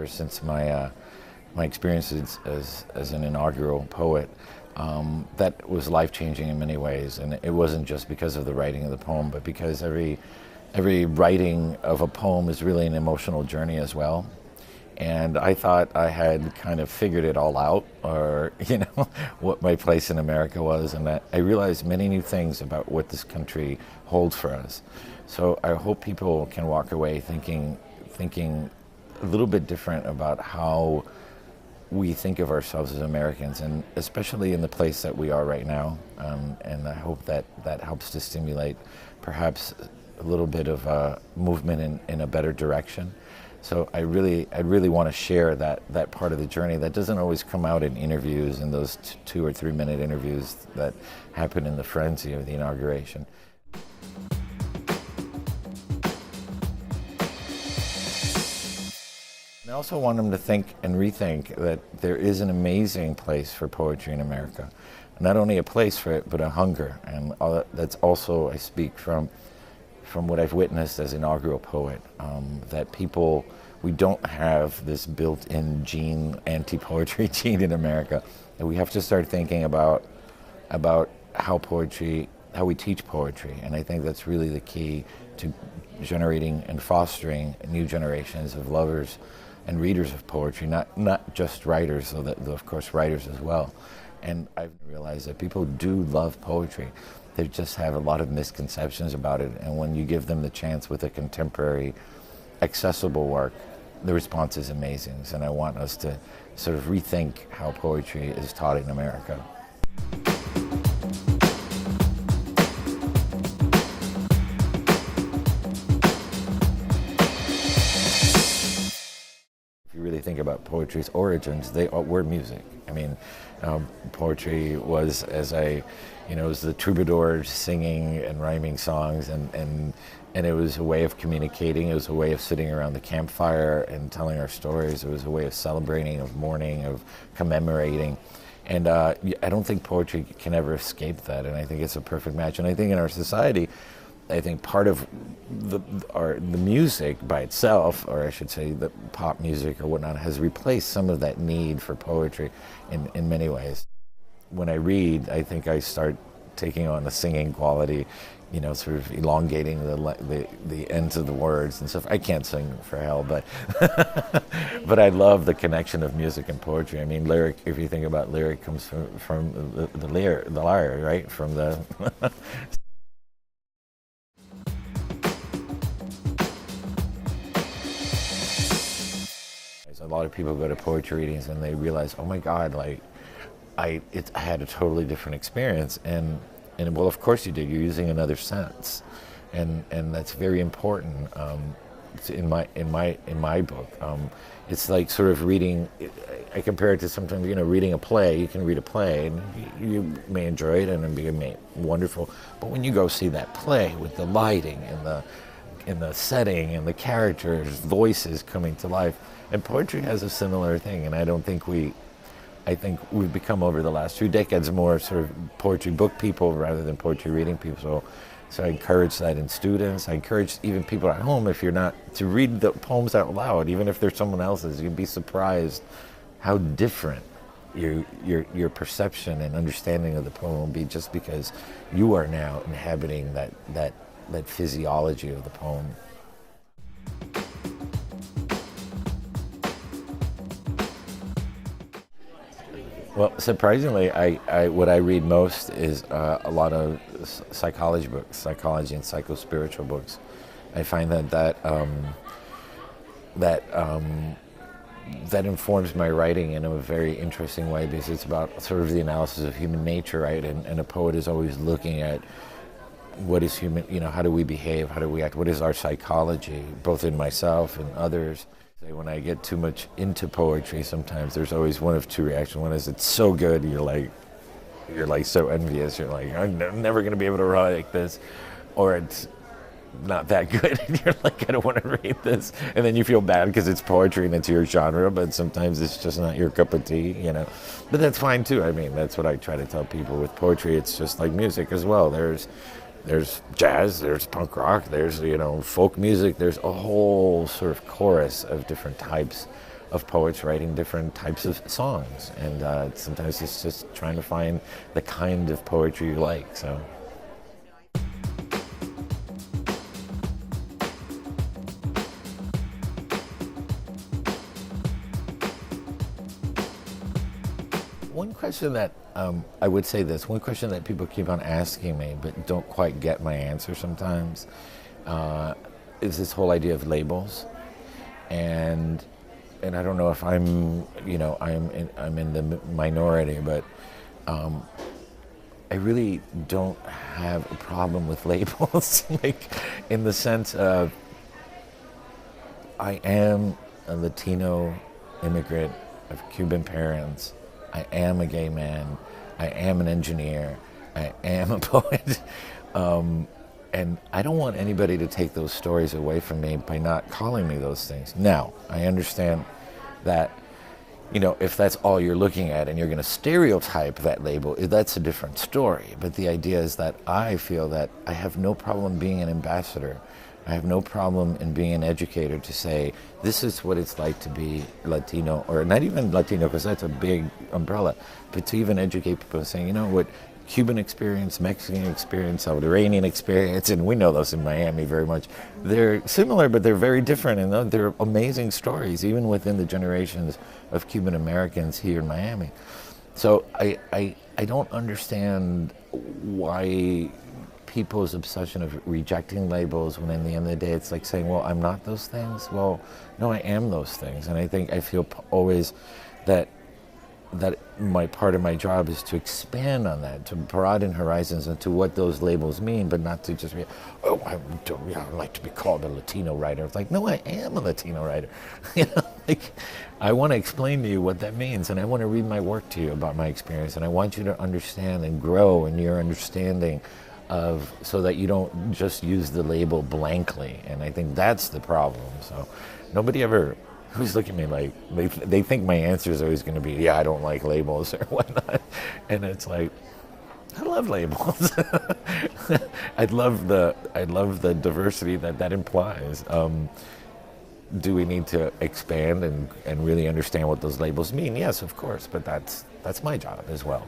ever since my experience as an inaugural poet. That was life-changing in many ways, and it wasn't just because of the writing of the poem, but because every writing of a poem is really an emotional journey as well. And I thought I had kind of figured it all out, or what my place in America was, and that I realized many new things about what this country holds for us. So I hope people can walk away thinking a little bit different about how we think of ourselves as Americans, and especially in the place that we are right now. And I hope that helps to stimulate perhaps a little bit of a movement in a better direction. So I really want to share that part of the journey that doesn't always come out in interviews, in those 2 or 3 minute interviews that happen in the frenzy of the inauguration. I also want them to think and rethink that there is an amazing place for poetry in America. Not only a place for it, but a hunger. And that's also, I speak from what I've witnessed as inaugural poet, that we don't have this built-in gene, anti-poetry gene in America. And we have to start thinking about how we teach poetry. And I think that's really the key to generating and fostering new generations of lovers and readers of poetry, not just writers, though of course writers as well. And I've realized that people do love poetry. They just have a lot of misconceptions about it, and when you give them the chance with a contemporary, accessible work, the response is amazing. And I want us to sort of rethink how poetry is taught in America. Really think about poetry's origins, they were music. I mean, poetry was was the troubadours singing and rhyming songs, and it was a way of communicating. It was a way of sitting around the campfire and telling our stories. It was a way of celebrating, of mourning, of commemorating. And I don't think poetry can ever escape that, and I think it's a perfect match. And I think in our society, I think part of the music by itself, or I should say the pop music or whatnot, has replaced some of that need for poetry in many ways. When I read, I think I start taking on a singing quality, sort of elongating the ends of the words and stuff. I can't sing for hell, but but I love the connection of music and poetry. I mean, lyric, if you think about lyric, comes from the lyre, right? From the a lot of people go to poetry readings and they realize, oh my God, I had a totally different experience, and well, of course you did. You're using another sense, and that's very important. In my book, it's like sort of reading. I compare it to sometimes reading a play. You can read a play and you may enjoy it and it'd be wonderful, but when you go see that play with the lighting and the setting and the characters' voices coming to life. And poetry has a similar thing, and I think we've become, over the last 2 decades, more sort of poetry book people rather than poetry reading people. So I encourage that in students. I encourage even people at home, if you're not, to read the poems out loud, even if they're someone else's. You'd be surprised how different your perception and understanding of the poem will be, just because you are now inhabiting that physiology of the poem. Well, surprisingly, what I read most is a lot of psychology books, psychology and psycho-spiritual books. I find that informs my writing in a very interesting way, because it's about sort of the analysis of human nature, right? And a poet is always looking at what is human, how do we behave, how do we act, what is our psychology, both in myself and others. When I get too much into poetry, sometimes there's always one of two reactions. One is it's so good, you're like so envious. You're like, I'm never going to be able to write like this, or it's not that good, and you're like, I don't want to read this, and then you feel bad because it's poetry and it's your genre, but sometimes it's just not your cup of tea, But that's fine too. I mean, that's what I try to tell people with poetry. It's just like music as well. There's jazz, there's punk rock, there's folk music, there's a whole sort of chorus of different types of poets writing different types of songs, and sometimes it's just trying to find the kind of poetry you like. So. One question that I would say this. One question that people keep on asking me, but don't quite get my answer sometimes, is this whole idea of labels, and I don't know if I'm in the minority, but I really don't have a problem with labels, like in the sense of I am a Latino immigrant of Cuban parents. I am a gay man, I am an engineer, I am a poet, and I don't want anybody to take those stories away from me by not calling me those things. Now, I understand that, if that's all you're looking at and you're going to stereotype that label, that's a different story. But the idea is that I feel that I have no problem being an ambassador. I have no problem in being an educator to say, this is what it's like to be Latino, or not even Latino, because that's a big umbrella, but to even educate people saying, what Cuban experience, Mexican experience, Salvadorian experience, and we know those in Miami very much. They're similar, but they're very different, and they're amazing stories, even within the generations of Cuban Americans here in Miami. So I don't understand why people's obsession of rejecting labels when in the end of the day it's like saying, well, I'm not those things. Well, no, I am those things. And I feel always that my part of my job is to expand on that, to broaden horizons into what those labels mean, but not to just be, I don't like to be called a Latino writer. It's like, no, I am a Latino writer. I want to explain to you what that means, and I want to read my work to you about my experience, and I want you to understand and grow in your understanding so that you don't just use the label blankly. And I think that's the problem. So nobody ever who's looking at me like they think my answer is always going to be, I don't like labels or whatnot. And it's like, I love labels. I love the diversity that implies. Do we need to expand and really understand what those labels mean? Yes, of course, but that's my job as well.